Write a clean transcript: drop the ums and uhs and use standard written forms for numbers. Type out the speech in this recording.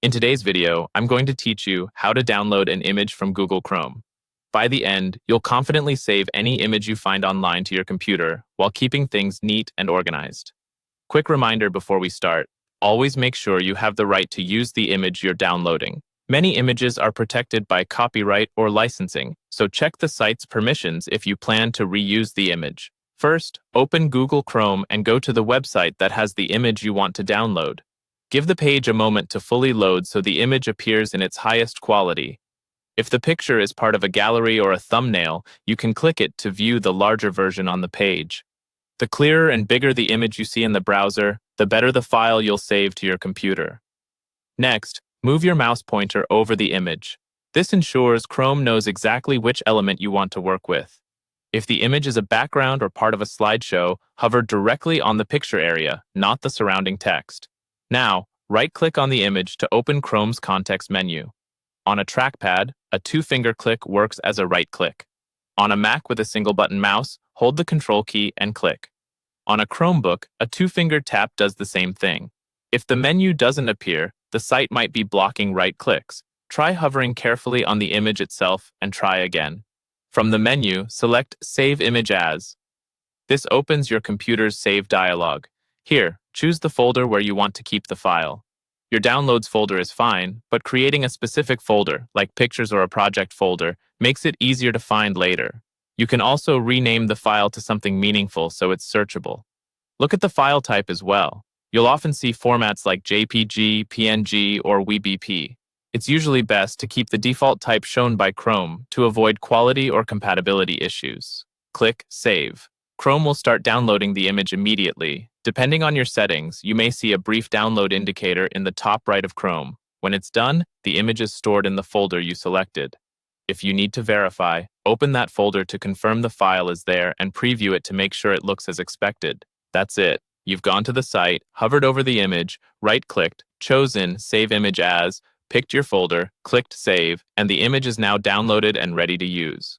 In today's video, I'm going to teach you how to download an image from Google Chrome. By the end, you'll confidently save any image you find online to your computer while keeping things neat and organized. Quick reminder before we start, always make sure you have the right to use the image you're downloading. Many images are protected by copyright or licensing, so check the site's permissions if you plan to reuse the image. First, open Google Chrome and go to the website that has the image you want to download. Give the page a moment to fully load so the image appears in its highest quality. If the picture is part of a gallery or a thumbnail, you can click it to view the larger version on the page. The clearer and bigger the image you see in the browser, the better the file you'll save to your computer. Next, move your mouse pointer over the image. This ensures Chrome knows exactly which element you want to work with. If the image is a background or part of a slideshow, hover directly on the picture area, not the surrounding text. Now, right-click on the image to open Chrome's context menu. On a trackpad, a two-finger click works as a right-click. On a Mac with a single-button mouse, hold the Control key and click. On a Chromebook, a two-finger tap does the same thing. If the menu doesn't appear, the site might be blocking right-clicks. Try hovering carefully on the image itself and try again. From the menu, select Save Image As. This opens your computer's Save dialog. Here, choose the folder where you want to keep the file. Your Downloads folder is fine, but creating a specific folder, like Pictures or a Project folder, makes it easier to find later. You can also rename the file to something meaningful so it's searchable. Look at the file type as well. You'll often see formats like JPG, PNG, or WebP. It's usually best to keep the default type shown by Chrome to avoid quality or compatibility issues. Click Save. Chrome will start downloading the image immediately. Depending on your settings, you may see a brief download indicator in the top right of Chrome. When it's done, the image is stored in the folder you selected. If you need to verify, open that folder to confirm the file is there and preview it to make sure it looks as expected. That's it. You've gone to the site, hovered over the image, right-clicked, chosen Save Image As, picked your folder, clicked Save, and the image is now downloaded and ready to use.